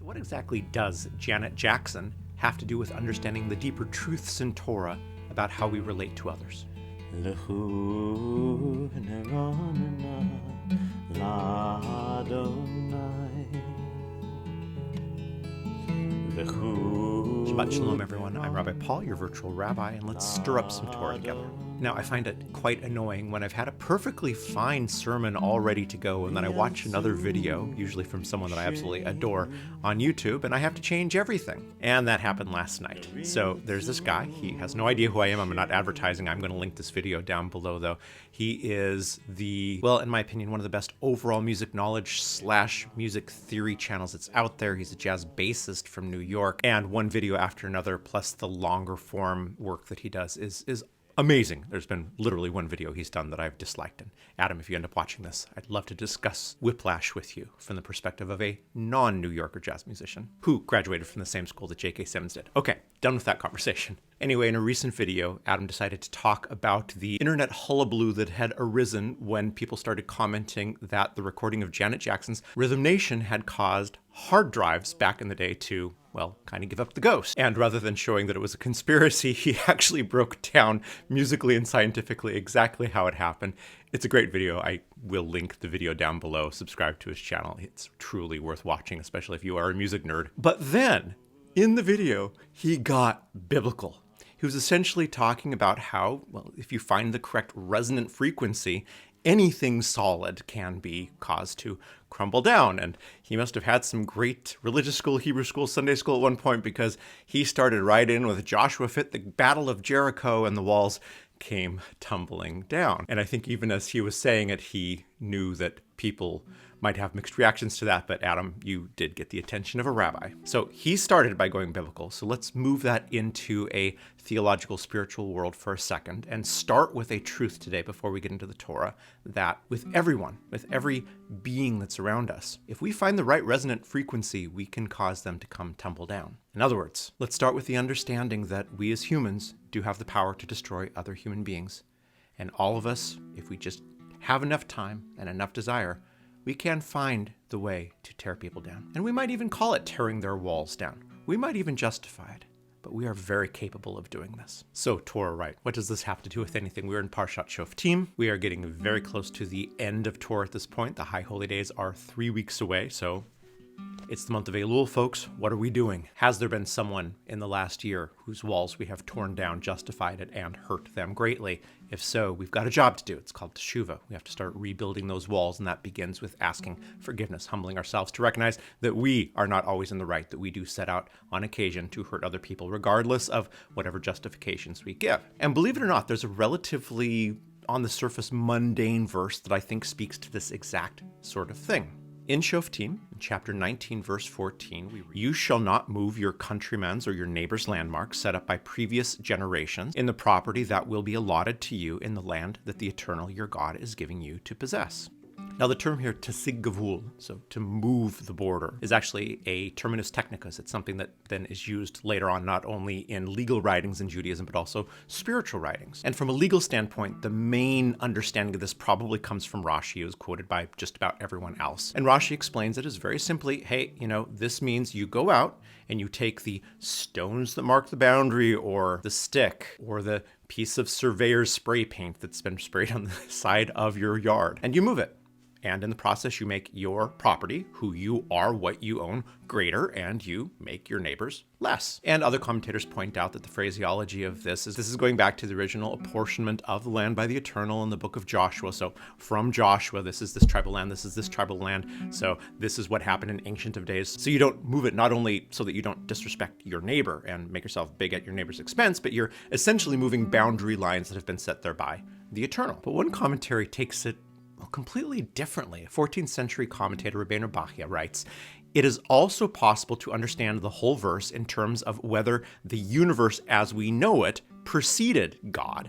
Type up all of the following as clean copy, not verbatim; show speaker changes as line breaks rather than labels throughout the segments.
So what exactly does Janet Jackson have to do with understanding the deeper truths in Torah about how we relate to others? Shabbat Shalom, everyone. I'm Rabbi Paul, your virtual rabbi, and let's stir up some Torah together. Now, I find it quite annoying when I've had a perfectly fine sermon all ready to go, and then I watch another video, usually from someone that I absolutely adore, on YouTube, and I have to change everything. And that happened last night. So there's this guy. He has no idea who I am. I'm not advertising. I'm going to link this video down below, though. He is in my opinion, one of the best overall music knowledge / music theory channels that's out there. He's a jazz bassist from New York, and one video after another, plus the longer form work that he does is amazing. There's been literally one video he's done that I've disliked. And Adam, if you end up watching this, I'd love to discuss Whiplash with you from the perspective of a non-New Yorker jazz musician who graduated from the same school that J.K. Simmons did. Okay, done with that conversation. Anyway, in a recent video, Adam decided to talk about the internet hullabaloo that had arisen when people started commenting that the recording of Janet Jackson's Rhythm Nation had caused hard drives back in the day to, well, kind of give up the ghost. And rather than showing that it was a conspiracy, he actually broke down musically and scientifically exactly how it happened. It's a great video. I will link the video down below. Subscribe to his channel. It's truly worth watching, especially if you are a music nerd. But then, in the video, he got biblical. He was essentially talking about how, well, if you find the correct resonant frequency, anything solid can be caused to crumble down. And he must have had some great religious school, Hebrew school, Sunday school at one point, because he started right in with Joshua fit the Battle of Jericho and the walls came tumbling down. And I think even as he was saying it, he knew that people might have mixed reactions to that, but Adam, you did get the attention of a rabbi. So he started by going biblical. So let's move that into a theological, spiritual world for a second and start with a truth today before we get into the Torah, that with everyone, with every being that's around us, if we find the right resonant frequency, we can cause them to come tumble down. In other words, let's start with the understanding that we as humans do have the power to destroy other human beings. And all of us, if we just have enough time and enough desire, we can find the way to tear people down. And we might even call it tearing their walls down. We might even justify it, but we are very capable of doing this. So Torah, right? What does this have to do with anything? We're in Parashat Shoftim. We are getting very close to the end of Torah at this point. The High Holy Days are 3 weeks away, so it's the month of Elul, folks. What are we doing? Has there been someone in the last year whose walls we have torn down, justified it, and hurt them greatly? If so, we've got a job to do. It's called teshuvah. We have to start rebuilding those walls, and that begins with asking forgiveness, humbling ourselves to recognize that we are not always in the right, that we do set out on occasion to hurt other people, regardless of whatever justifications we give. And believe it or not, there's a relatively, on the surface, mundane verse that I think speaks to this exact sort of thing. In Shoftim, in chapter 19, verse 14, we read, "You shall not move your countrymen's or your neighbor's landmarks set up by previous generations in the property that will be allotted to you in the land that the Eternal your God is giving you to possess." Now, the term here, tasig gavul, so to move the border, is actually a terminus technicus. It's something that then is used later on, not only in legal writings in Judaism, but also spiritual writings. And from a legal standpoint, the main understanding of this probably comes from Rashi, who's quoted by just about everyone else. And Rashi explains it as very simply, hey, this means you go out and you take the stones that mark the boundary, or the stick, or the piece of surveyor's spray paint that's been sprayed on the side of your yard, and you move it. And in the process, you make your property, who you are, what you own, greater, and you make your neighbors less. And other commentators point out that the phraseology of this is going back to the original apportionment of the land by the Eternal in the book of Joshua. So from Joshua, this is this tribal land, this is this tribal land. So this is what happened in Ancient of Days. So you don't move it not only so that you don't disrespect your neighbor and make yourself big at your neighbor's expense, but you're essentially moving boundary lines that have been set there by the Eternal. But one commentary takes it completely differently. A 14th century commentator, Rabbi Bachia, writes, "It is also possible to understand the whole verse in terms of whether the universe as we know it preceded God.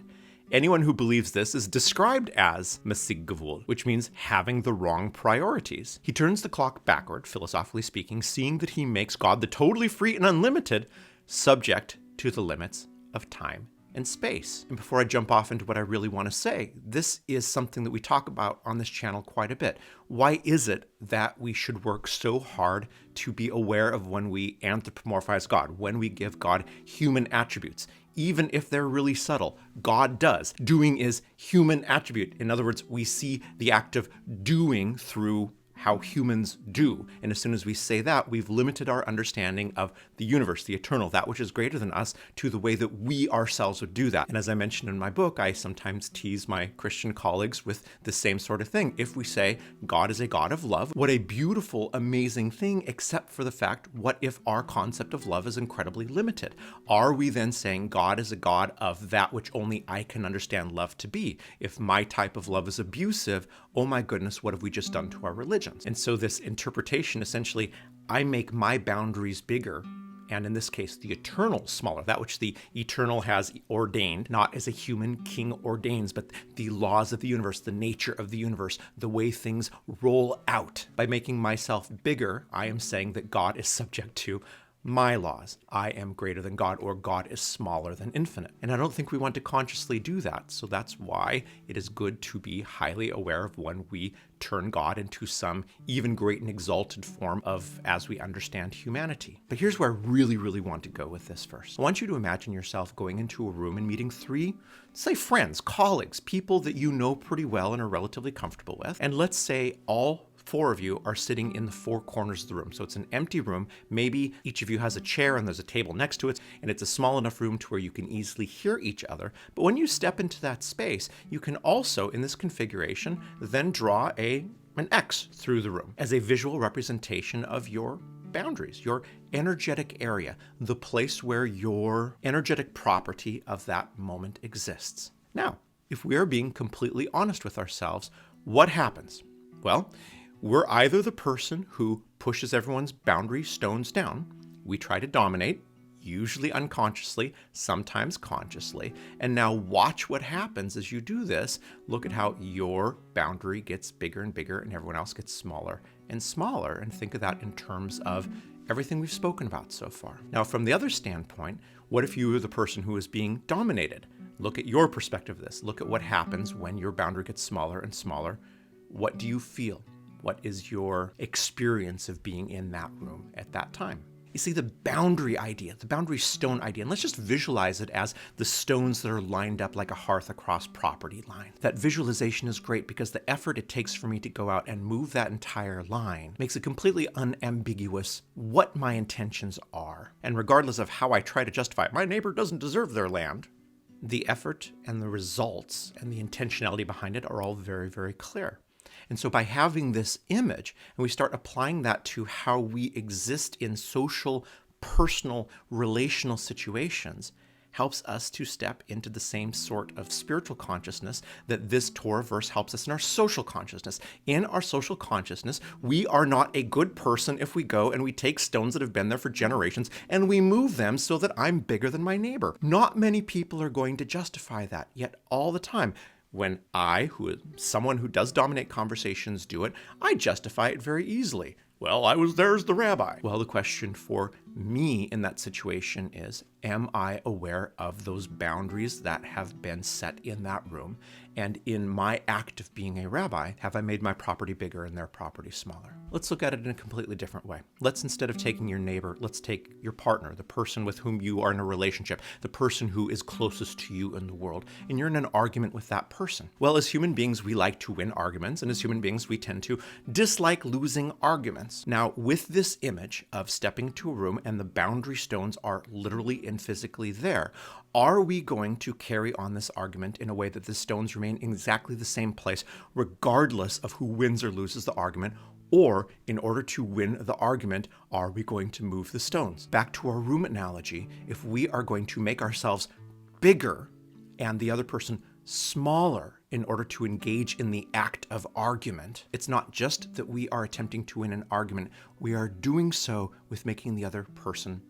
Anyone who believes this is described as masig gavul, which means having the wrong priorities. He turns the clock backward, philosophically speaking, seeing that he makes God the totally free and unlimited, subject to the limits of time and space. And before I jump off into what I really want to say, this is something that we talk about on this channel quite a bit. Why is it that we should work so hard to be aware of when we anthropomorphize God, when we give God human attributes? Even if they're really subtle, God does. Doing is human attribute. In other words, we see the act of doing through how humans do. And as soon as we say that, we've limited our understanding of the universe, the eternal, that which is greater than us, to the way that we ourselves would do that. And as I mentioned in my book, I sometimes tease my Christian colleagues with the same sort of thing. If we say God is a God of love, what a beautiful, amazing thing, except for the fact, what if our concept of love is incredibly limited? Are we then saying God is a God of that which only I can understand love to be? If my type of love is abusive, oh my goodness, what have we just done to our religion? And so this interpretation, essentially, I make my boundaries bigger, and in this case, the eternal smaller, that which the eternal has ordained, not as a human king ordains, but the laws of the universe, the nature of the universe, the way things roll out. By making myself bigger, I am saying that God is subject to my laws. I am greater than God, or God is smaller than infinite. And I don't think we want to consciously do that. So that's why it is good to be highly aware of when we turn God into some even great and exalted form of as we understand humanity. But here's where I really, really want to go with this first. I want you to imagine yourself going into a room and meeting three, say friends, colleagues, people that you know pretty well and are relatively comfortable with. And let's say all four of you are sitting in the four corners of the room. So it's an empty room. Maybe each of you has a chair and there's a table next to it, and it's a small enough room to where you can easily hear each other. But when you step into that space, you can also, in this configuration, then draw an X through the room as a visual representation of your boundaries, your energetic area, the place where your energetic property of that moment exists. Now, if we are being completely honest with ourselves, what happens? Well, we're either the person who pushes everyone's boundary stones down, we try to dominate, usually unconsciously, sometimes consciously, and now watch what happens as you do this. Look at how your boundary gets bigger and bigger and everyone else gets smaller and smaller, and think of that in terms of everything we've spoken about so far. Now, from the other standpoint, what if you were the person who is being dominated? Look at your perspective of this. Look at what happens when your boundary gets smaller and smaller. What do you feel? What is your experience of being in that room at that time? You see, the boundary idea, the boundary stone idea, and let's just visualize it as the stones that are lined up like a hearth across property line. That visualization is great because the effort it takes for me to go out and move that entire line makes it completely unambiguous what my intentions are. And regardless of how I try to justify it, my neighbor doesn't deserve their land, the effort and the results and the intentionality behind it are all very, very clear. And so by having this image, and we start applying that to how we exist in social, personal, relational situations, helps us to step into the same sort of spiritual consciousness that this Torah verse helps us in our social consciousness. In our social consciousness, we are not a good person if we go and we take stones that have been there for generations and we move them so that I'm bigger than my neighbor. Not many people are going to justify that, yet all the time. When I, who is someone who does dominate conversations, do it, I justify it very easily. Well, I was there as the rabbi. Well, the question for me in that situation is, am I aware of those boundaries that have been set in that room? And in my act of being a rabbi, have I made my property bigger and their property smaller? Let's look at it in a completely different way. Let's, instead of taking your neighbor, let's take your partner, the person with whom you are in a relationship, the person who is closest to you in the world, and you're in an argument with that person. Well, as human beings, we like to win arguments, and as human beings, we tend to dislike losing arguments. Now, with this image of stepping to a room and the boundary stones are literally and physically there, are we going to carry on this argument in a way that the stones remain in exactly the same place, regardless of who wins or loses the argument? Or, in order to win the argument, are we going to move the stones? Back to our room analogy, if we are going to make ourselves bigger and the other person smaller in order to engage in the act of argument, it's not just that we are attempting to win an argument, we are doing so with making the other person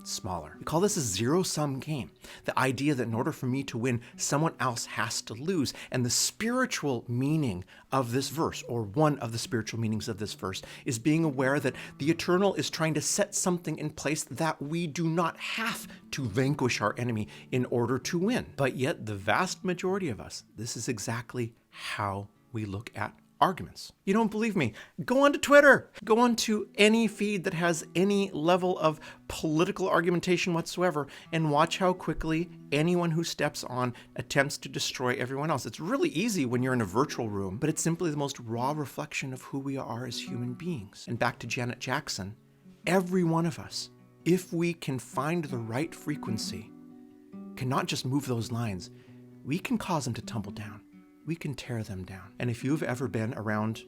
smaller. We call this a zero-sum game. The idea that in order for me to win, someone else has to lose. And the spiritual meaning of this verse, or one of the spiritual meanings of this verse, is being aware that the eternal is trying to set something in place that we do not have to vanquish our enemy in order to win. But yet, the vast majority of us, this is exactly how we look at arguments. You don't believe me? Go onto Twitter. Go onto any feed that has any level of political argumentation whatsoever and watch how quickly anyone who steps on attempts to destroy everyone else. It's really easy when you're in a virtual room, but it's simply the most raw reflection of who we are as human beings. And back to Janet Jackson, every one of us, if we can find the right frequency, can not just move those lines, we can cause them to tumble down. We can tear them down. And if you've ever been around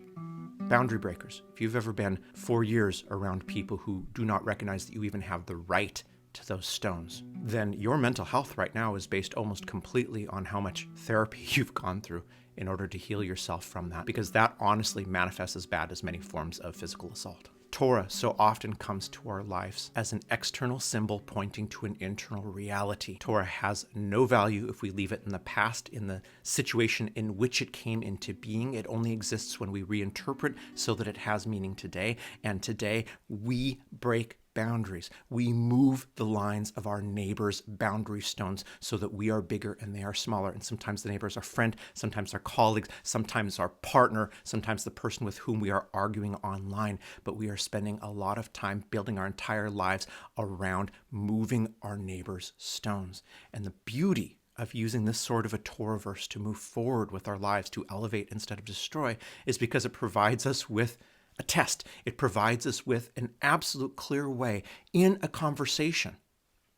boundary breakers, if you've ever been 4 years around people who do not recognize that you even have the right to those stones, then your mental health right now is based almost completely on how much therapy you've gone through in order to heal yourself from that, because that honestly manifests as bad as many forms of physical assault. Torah so often comes to our lives as an external symbol pointing to an internal reality. Torah has no value if we leave it in the past, in the situation in which it came into being. It only exists when we reinterpret so that it has meaning today. And today, we break boundaries. We move the lines of our neighbor's boundary stones so that we are bigger and they are smaller. And sometimes the neighbor is our friend, sometimes our colleagues, sometimes our partner, sometimes the person with whom we are arguing online. But we are spending a lot of time building our entire lives around moving our neighbor's stones. And the beauty of using this sort of a Torah verse to move forward with our lives, to elevate instead of destroy, is because it provides us with a test. It provides us with an absolute clear way in a conversation.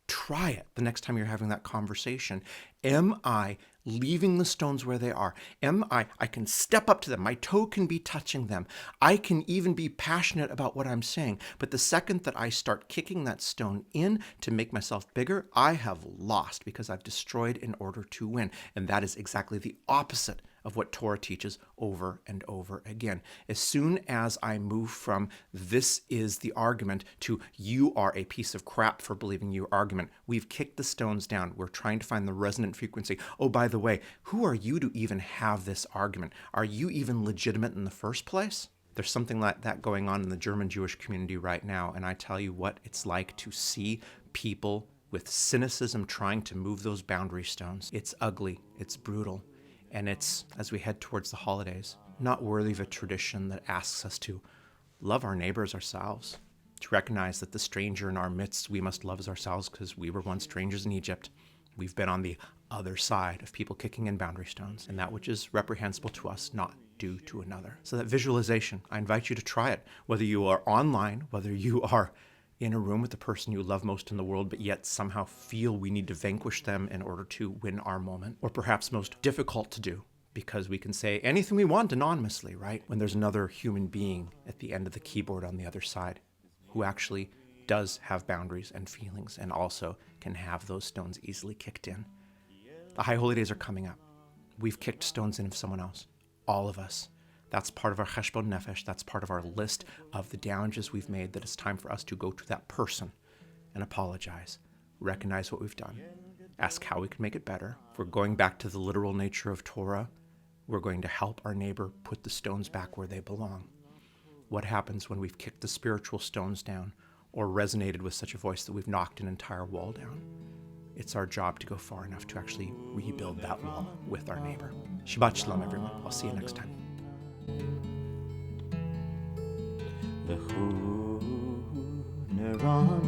Try it the next time you're having that conversation. Am I leaving the stones where they are? I can step up to them. My toe can be touching them. I can even be passionate about what I'm saying. But the second that I start kicking that stone in to make myself bigger, I have lost because I've destroyed in order to win. And that is exactly the opposite of what Torah teaches over and over again. As soon as I move from this is the argument to you are a piece of crap for believing your argument, we've kicked the stones down. We're trying to find the resonant frequency. Oh, by the way, who are you to even have this argument? Are you even legitimate in the first place? There's something like that going on in the German Jewish community right now, and I tell you what it's like to see people with cynicism trying to move those boundary stones. It's ugly, it's brutal, and it's, as we head towards the holidays, not worthy of a tradition that asks us to love our neighbors ourselves, to recognize that the stranger in our midst we must love as ourselves because we were once strangers in Egypt. We've been on the other side of people kicking in boundary stones, and that which is reprehensible to us, not do to another. So that visualization, I invite you to try it, whether you are online, whether you are in a room with the person you love most in the world, but yet somehow feel we need to vanquish them in order to win our moment, or perhaps most difficult to do, because we can say anything we want anonymously, right? When there's another human being at the end of the keyboard on the other side who actually does have boundaries and feelings and also can have those stones easily kicked in. The High Holy Days are coming up. We've kicked stones in of someone else, all of us. That's part of our cheshbon nefesh. That's part of our list of the damages we've made, that it's time for us to go to that person and apologize, recognize what we've done, ask how we can make it better. If we're going back to the literal nature of Torah, we're going to help our neighbor put the stones back where they belong. What happens when we've kicked the spiritual stones down or resonated with such a voice that we've knocked an entire wall down? It's our job to go far enough to actually rebuild that wall with our neighbor. Shabbat Shalom, everyone. I'll see you next time.
לכו נראה